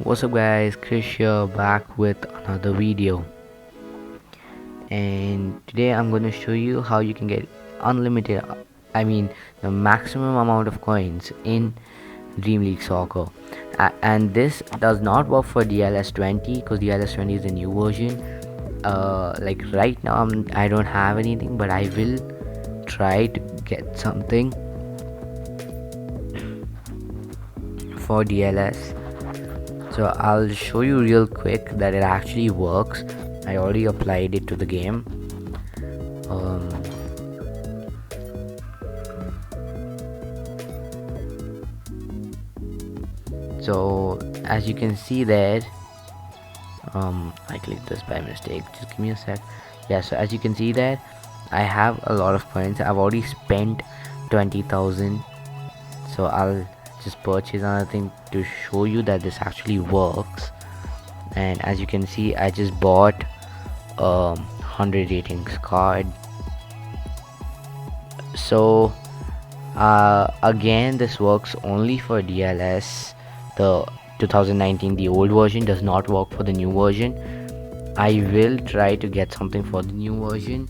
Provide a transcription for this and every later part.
What's up guys, Krish here back with another video, and today I'm going to show you how you can get unlimited, the maximum amount of coins in Dream League Soccer. And this does not work for DLS 20 because DLS 20 is the new version. Like right now I don't have anything, but I will try to get something for DLS. So I'll show you real quick that it actually works. I already applied it to the game. So as you can see there, I clicked this by mistake, just give me a sec. Yeah, so as you can see there, I have a lot of coins. I've already spent 20,000, so I'll just purchase another thing to show you that this actually works. And as you can see, I just bought 100 ratings card. So again, this works only for DLS, the 2019. The old version does not work for the new version. I will try to get something for the new version,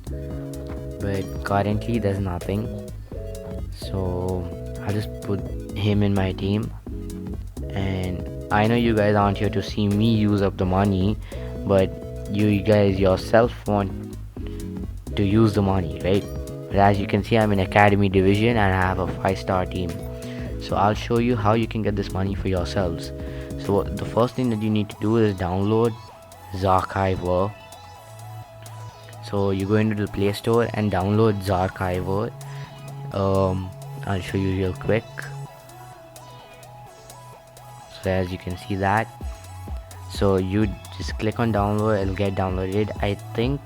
but currently there's nothing. So I'll just put him in my team. And I know you guys aren't here to see me use up the money, but you guys yourself want to use the money, right? But as you can see, I'm in Academy Division and I have a 5-star team. So I'll show you how you can get this money for yourselves. So the first thing that you need to do is download Zarchiver. So you go into the Play Store and download Zarchiver. I'll show you real quick. So as you can see that, so you just click on download, it'll get downloaded. I think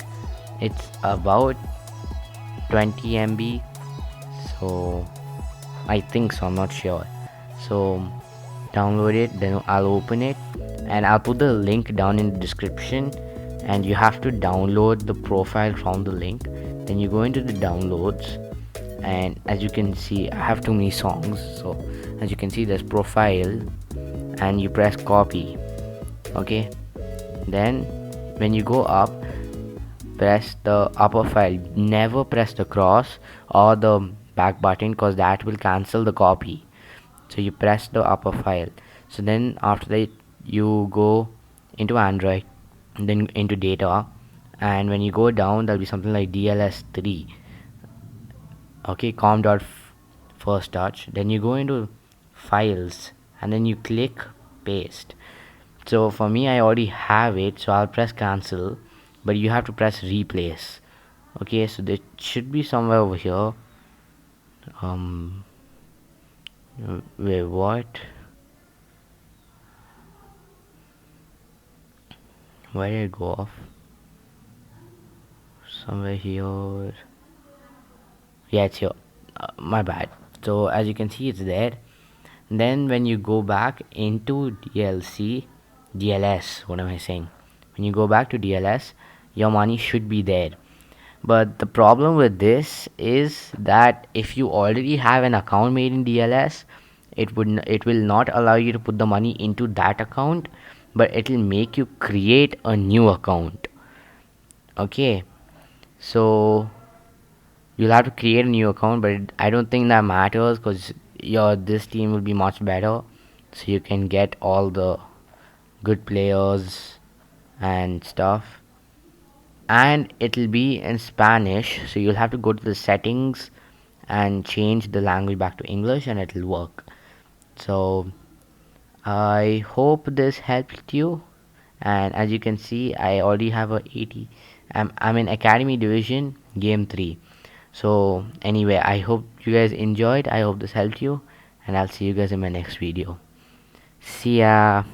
it's about 20 MB, so I think so, I'm not sure. So download it, then I'll open it and I'll put the link down in the description, and you have to download the profile from the link. Then you go into the downloads, and as you can see, I have too many songs. So as you can see, there's profile and you press copy. Okay, then when you go up, press the upper file. Never press the cross or the back button, because that will cancel the copy. So you press the upper file. So then after that, you go into Android, then into data, and when you go down, there'll be something like DLS 3. Okay, first touch. Then you go into files and then you click paste. So for me, I already have it, so I'll press cancel, but you have to press replace. Okay, so there should be somewhere over here. Wait, what? Where did it go off? Somewhere here. Yeah, it's here. My bad. So as you can see, it's there. Then when you go back into DLS, what am I saying? When you go back to DLS, your money should be there. But the problem with this is that if you already have an account made in DLS, it will not allow you to put the money into that account, but it will make you create a new account. Okay, so you'll have to create a new account, but I don't think that matters, because this team will be much better, so you can get all the good players and stuff, and it'll be in Spanish, so you'll have to go to the settings and change the language back to English, and it'll work. So I hope this helped you. And as you can see, I already have a 80. I'm in Academy Division game 3. So anyway, I hope you guys enjoyed. I hope this helped you, and I'll see you guys in my next video. See ya.